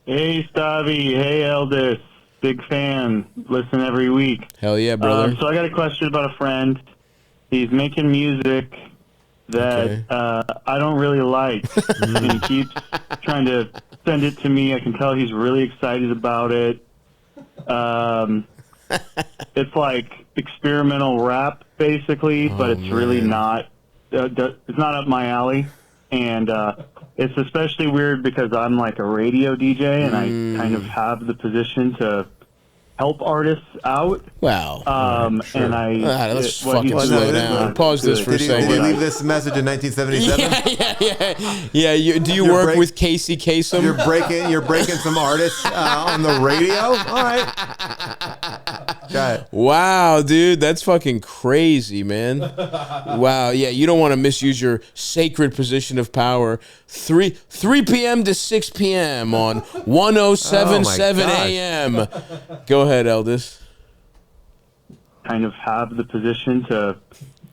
Hey, Stavi. Hey, Eldest. Big fan. Listen every week. Hell yeah, brother. So I got a question about a friend. He's making music that I don't really like. And he keeps trying to send it to me. I can tell he's really excited about it. It's like experimental rap, basically, but it's really not. It's not up my alley. And it's especially weird because I'm like a radio DJ and I kind of have the position to help artists out. Wow. Sure. And let's fucking slow down. Pause this for a second. Did he leave this message in 1977? Yeah. Do you work with Casey Kasem? You're breaking some artists on the radio? All right. Got it. Wow, dude, that's fucking crazy, man. Wow, yeah, you don't want to misuse your sacred position of power. 3 p.m. to 6 p.m. on 107.7 a.m. Go ahead, Eldest. Kind of have the position to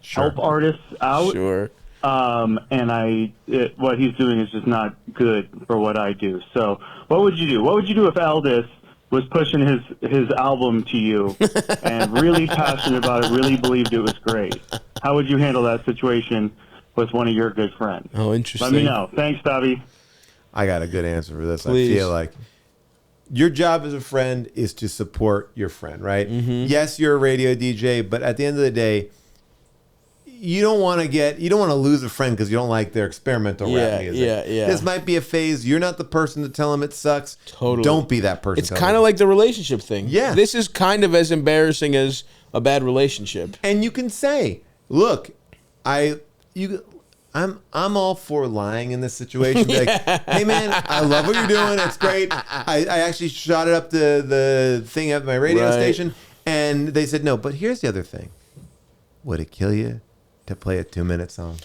help artists out. Sure. And what he's doing is just not good for what I do. So what would you do? What would you do if Eldest was pushing his album to you and really passionate about it, really believed it was great? How would you handle that situation with one of your good friends? Oh, interesting. Let me know. Thanks, Bobby. I got a good answer for this. Please. I feel like your job as a friend is to support your friend, right? Mm-hmm. Yes, you're a radio DJ, but at the end of the day, you don't want to lose a friend because you don't like their experimental rap music. Yeah. This might be a phase. You're not the person to tell them it sucks. Totally. Don't be that person. It's kind of like the relationship thing. Yeah. This is kind of as embarrassing as a bad relationship. And you can say, look, I'm all for lying in this situation. Be like, hey man, I love what you're doing. It's great. I actually shot it up the thing at my radio station, and they said no. But here's the other thing: would it kill you to play a 2-minute song?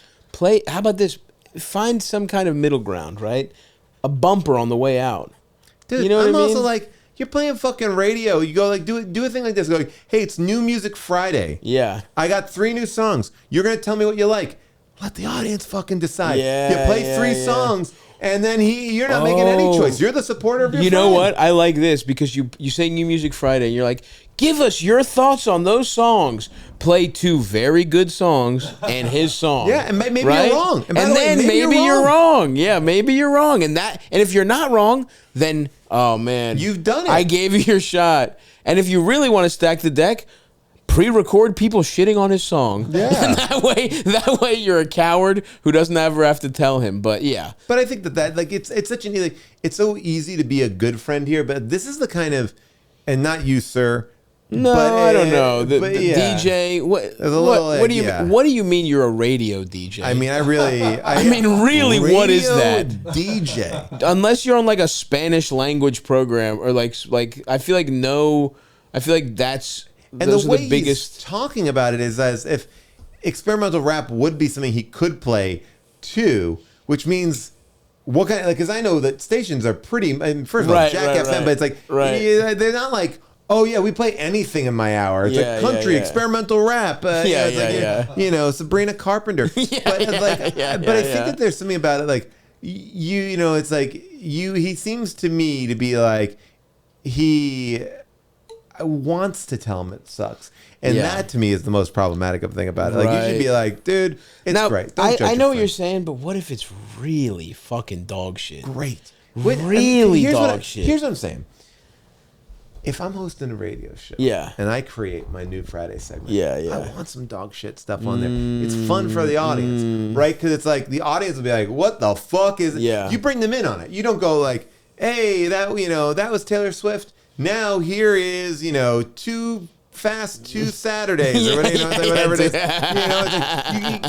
How about this? Find some kind of middle ground, right? A bumper on the way out. Dude, you know what I mean? also like, you're playing fucking radio. You go like, do a thing like this. Go like, hey, it's New Music Friday. Yeah. I got 3 new songs. You're gonna tell me what you like. Let the audience fucking decide. You play 3 songs, and then you're not making any choice. You're the supporter of your friend. You know what? I like this because you say New Music Friday, and you're like, give us your thoughts on those songs. Play 2 very good songs and his song. Yeah, and maybe you're wrong. And then maybe you're wrong. Yeah, maybe you're wrong. And if you're not wrong, then, oh man. You've done it. I gave you your shot. And if you really want to stack the deck, pre-record people shitting on his song. Yeah. And that way you're a coward who doesn't ever have to tell him. But yeah. But I think that like it's such an like, it's so easy to be a good friend here, but this is the kind of, and not you, sir. No, but, I don't know. The DJ. What do you mean you're a radio DJ? I mean, really, what is that? DJ. Unless you're on like a Spanish language program or like I feel like that's. And the way he's talking about it is as if experimental rap would be something he could play too, which means what kind of, like, because I know that stations are pretty, first of all, Jack FM, but it's like, they're not like, oh yeah, we play anything in my hour. It's like country, experimental rap. You know, Sabrina Carpenter. But I think that there's something about it, like, you know, it's like, he seems to me to be like, he wants to tell him it sucks, and that to me is the most problematic thing about it. Like, you should be like, dude, it's great. I know what you're saying, but what if it's really fucking dog shit? Great, really dog shit. Here's what I'm saying. If I'm hosting a radio show, and I create my new Friday segment, I want some dog shit stuff on there. It's fun for the audience, right? Because it's like the audience will be like, "What the fuck is it?" You bring them in on it. You don't go like, "Hey, that was Taylor Swift. Now here is 2 Saturdays," or whatever it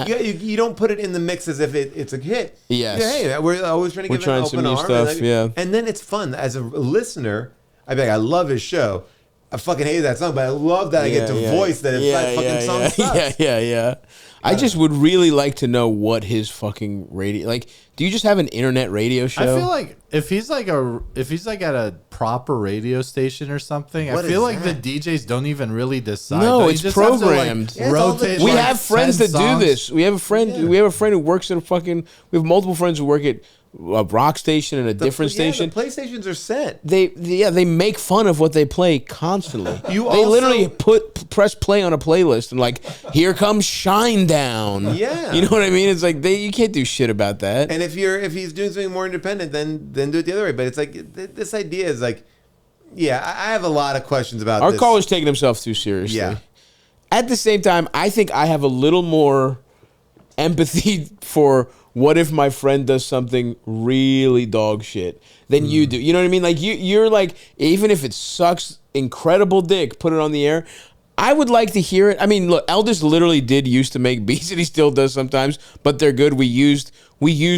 is. You don't put it in the mix as if it's a hit. Yes. Hey, we're always trying to give an open arm. Stuff, and then it's fun as a listener. I'd be like, I love his show. I fucking hate that song, but I love that I get to voice that fucking song sucks. Yeah. I just would really like to know what his fucking radio, like, do you just have an internet radio show? I feel like if he's like at a proper radio station or something, I feel like the DJs don't even really decide. No, it's programmed. To, like, rotate. We have friends that do this. We have a friend. We have a friend who works at we have multiple friends who work at a rock station and a different station. The PlayStations are set. They make fun of what they play constantly. They also, literally press play on a playlist and like, here comes Shinedown. Yeah, you know what I mean. It's like you can't do shit about that. And if he's doing something more independent, then do it the other way. But it's like this idea is like, yeah, I have a lot of questions about Our this. caller's taking himself too seriously. Yeah. At the same time, I think I have a little more empathy for what if my friend does something really dog shit than you do. You know what I mean? Like you're like, even if it sucks, incredible dick, put it on the air. I would like to hear it. I mean, look, Eldest literally did used to make beats, and he still does sometimes, but they're good. We used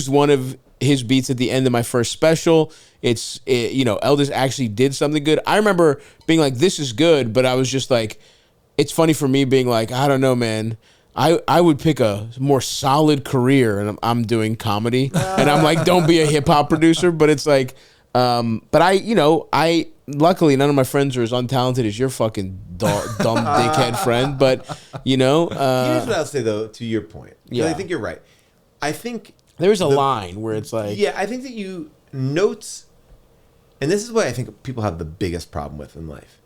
one of his beats at the end of my first special. Eldest actually did something good. I remember being like, this is good, but I was just like, it's funny for me being like, I don't know, man. I would pick a more solid career, and I'm doing comedy, and I'm like, don't be a hip hop producer. But it's like, but I luckily none of my friends are as untalented as your fucking dumb dickhead friend. But here's what I'll say though, to your point. Yeah, I think you're right. I think there's a line where it's like, yeah, I think that notes, and this is what I think people have the biggest problem with in life.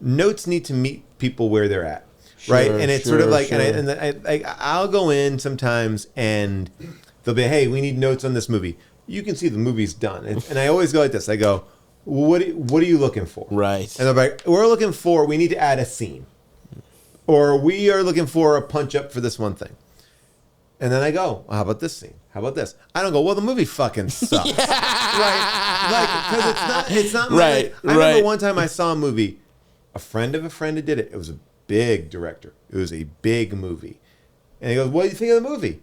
Notes need to meet people where they're at. Right, and it's sort of like, I'll go in sometimes, and they'll be, "Hey, we need notes on this movie." You can see the movie's done, and I always go like this. I go, "What are you looking for?" Right, and they're like, we need to add a scene, or we are looking for a punch up for this one thing. And then I go, well, "How about this scene? How about this?" I don't go, "Well, the movie fucking sucks," right? Like, because it's not. I remember one time I saw a movie. A friend of a friend did it. It was a big director. It was a big movie. And he goes, "What do you think of the movie?"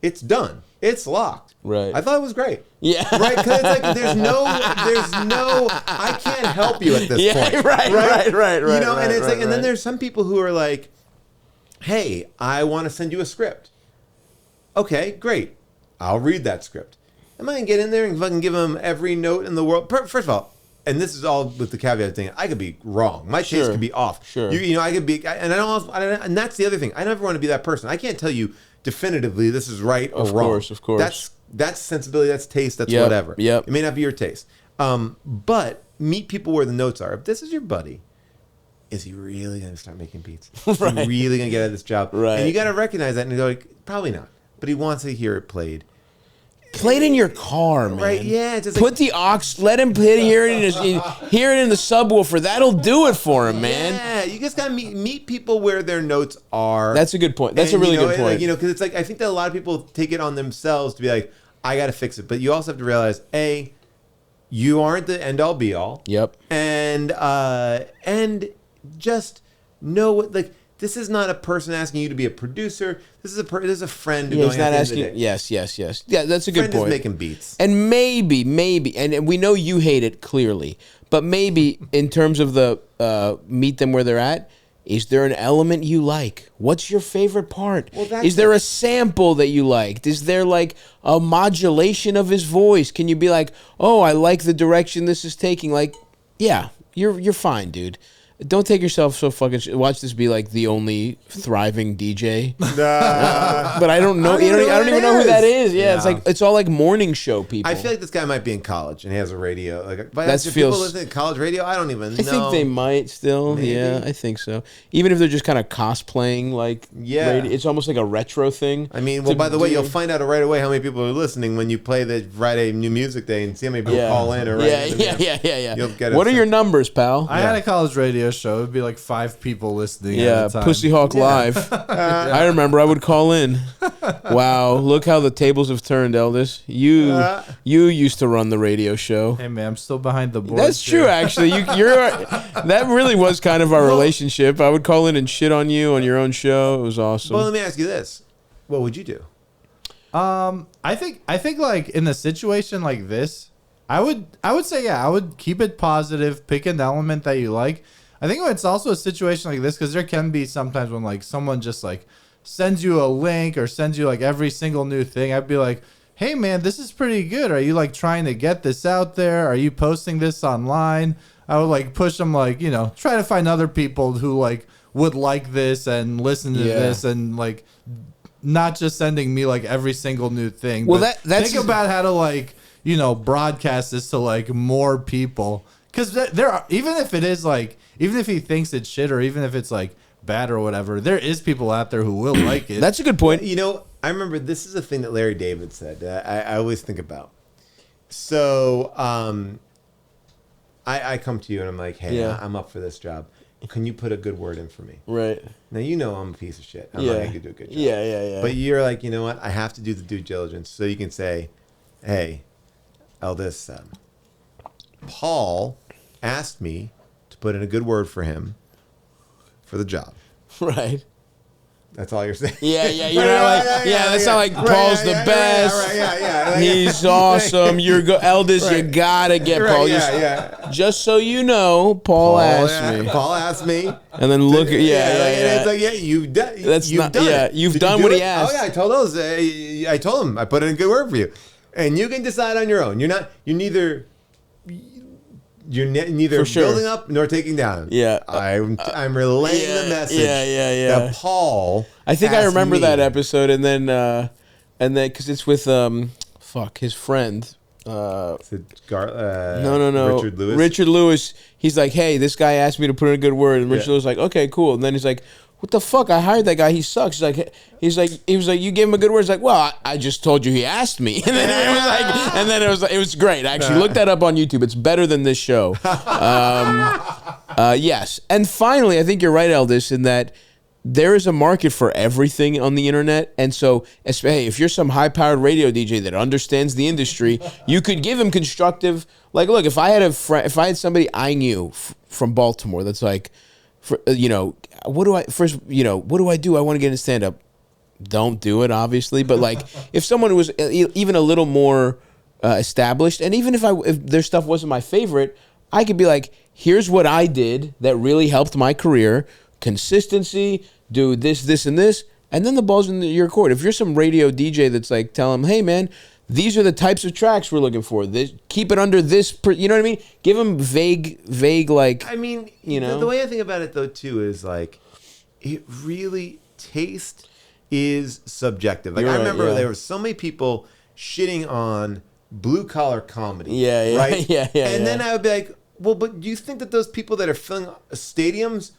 "It's done. It's locked." Right. I thought it was great. Yeah. Right? Because it's like there's no I can't help you at this point. Right. You know, and it's like, and then there's some people who are like, "Hey, I want to send you a script." Okay, great. I'll read that script. Am I going to get in there and fucking give them every note in the world? First of all, and this is all with the caveat thing, I could be wrong. My taste could be off. Sure. I could be, and and that's the other thing. I never want to be that person. I can't tell you definitively this is right or wrong. Of course. That's sensibility. That's taste. That's whatever. Yep. It may not be your taste. But meet people where the notes are. If this is your buddy, is he really going to start making beats? Is he really going to get out of this job? Right. And you got to recognize that and go like, probably not. But he wants to hear it played. Play it in your car, man. Right? Yeah. It's just put the aux. Let him hear it in the subwoofer. That'll do it for him, man. Yeah. You just gotta meet people where their notes are. That's a good point. That's a really good point. Like, because it's like I think that a lot of people take it on themselves to be like, I gotta fix it. But you also have to realize, A, you aren't the end all be all. Yep. And just know what like. This is not a person asking you to be a producer. This is a friend. Yeah, he's not asking. Yes. Yeah, that's a good point. Friend is making beats. And maybe, and we know you hate it clearly, but maybe in terms of the meet them where they're at, is there an element you like? What's your favorite part? Is there a sample that you liked? Is there like a modulation of his voice? Can you be like, oh, I like the direction this is taking? Like, yeah, you're fine, dude. Don't take yourself so fucking. Watch this be like the only thriving DJ. But I don't know. I don't even know who that is. Yeah, it's like it's all like morning show people. I feel like this guy might be in college and he has a radio. Like, that feels. People listen to college radio. I don't even know. I think they might still. Maybe. Yeah, I think so. Even if they're just kind of cosplaying, like radio, it's almost like a retro thing. I mean, well, by the way, you'll find out right away how many people are listening when you play the Friday New Music Day and see how many people call in or Yeah. You'll get what are your numbers, pal? I had a college radio show. It'd be like 5 people listening at a time. Pussy Hawk Live. I remember I would call in. Wow, look how the tables have turned, Eldest. You used to run the radio show. Hey man, I'm still behind the board. That's true, actually. You're that really was kind of our relationship. I would call in and shit on you on your own show. It was awesome. Well, let me ask you this: what would you do? I think like in a situation like this, I would say I would keep it positive, pick an element that you like. I think it's also a situation like this because there can be sometimes when like someone just like sends you a link or sends you like every single new thing. I'd be like, hey man, this is pretty good. Are you like trying to get this out there? Are you posting this online? I would like push them like, try to find other people who like would like this and listen to this and like not just sending me like every single new thing. Well, but that's think about how to like, you know, broadcast this to like more people. Because there are, even if it is like, even if he thinks it's shit or even if it's like bad or whatever, there is people out there who will like it. That's a good point. You know, I remember this is a thing that Larry David said. I always think about. So, I come to you and I'm like, hey, Yeah. I'm up for this job. Can you put a good word in for me? Right. Now, you know I'm a piece of shit. I'm not going to do a good job. Yeah. But you're like, you know what? I have to do the due diligence. So you can say, hey, Eldest, Paul asked me to put in a good word for him for the job. Right. That's all you're saying. Yeah. You're not like, that's not like Paul's the best. Yeah. He's awesome. You're Eldest. You gotta get Paul. Just so you know, Paul asked me. Paul asked me. And then look at It's like, you've done. You've done it. You've Did done you what do he it? asked. Oh yeah, I told him I put in a good word for you, and you can decide on your own. You're neither For sure. building up nor taking down. Yeah. I'm relaying the message. That Paul. I think I asked remember me. that episode, and then because it's with his friend. No. Richard Lewis. He's like, hey, this guy asked me to put in a good word, and Richard Lewis is like, okay, cool. And then he's like, what the fuck? I hired that guy. He sucks. He was like, you gave him a good word. He's like, well, I just told you he asked me. And then it was great. Actually, look that up on YouTube. It's better than this show. Yes. And finally, I think you're right, Eldest, in that there is a market for everything on the internet. And so, hey, if you're some high-powered radio DJ that understands the industry, you could give him constructive. Like, look, if I had somebody I knew from Baltimore that's like, what do I do? I want to get into stand-up. Don't do it, obviously. But like, if someone was even a little more established, and even if their stuff wasn't my favorite, I could be like, here's what I did that really helped my career. Consistency, do this, and this, and then the ball's in your court. If you're some radio DJ that's like, tell them, hey man, these are the types of tracks we're looking for. Keep it under this. You know what I mean? Give them vague like. I mean, you know, the way I think about it though too is like, it really taste is subjective. Like, I remember there were so many people shitting on blue collar comedy. Yeah, right. And then I would be like, well, but do you think that those people that are filling stadiums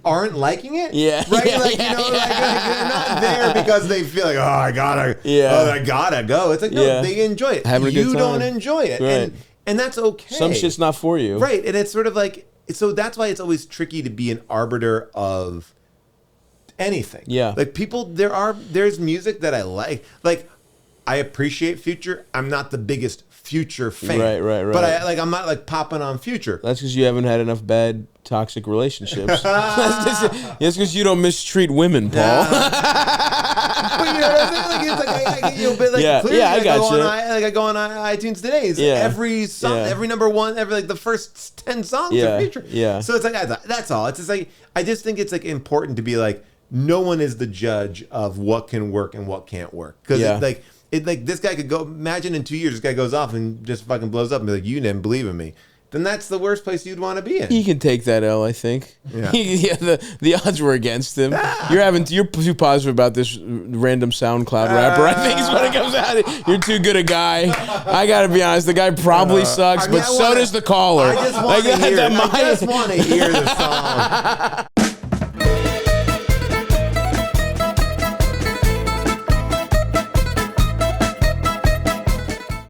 aren't liking it? Yeah. Right? Yeah, like, they're not there because they feel like, I gotta go. It's like, no, they enjoy it. Having a good time. You don't enjoy it. Right. And that's okay. Some shit's not for you. Right. And it's sort of like, so that's why it's always tricky to be an arbiter of anything. Yeah. Like there's music that I like. Like, I appreciate Future. I'm not the biggest Future fan. Right. But I'm not like popping on Future. That's because you haven't had enough bad toxic relationships. That's because you don't mistreat women, Paul. But you know what I'm saying? Like, it's like I get you, but like clearly I got you. I go on iTunes today. Every song, every number one, every like the first 10 songs are Future. Yeah. So it's like that's all. It's just like I just think it's like important to be like, no one is the judge of what can work and what can't work. Because this guy could go, imagine in 2 years, this guy goes off and just fucking blows up and be like, you didn't believe in me. Then that's the worst place you'd want to be in. He can take that L, I think. Yeah. The odds were against him. You're too positive about this random SoundCloud rapper. I think is what it comes out. You're too good a guy. I gotta be honest. The guy probably sucks, but so does the caller. I just want to hear the song.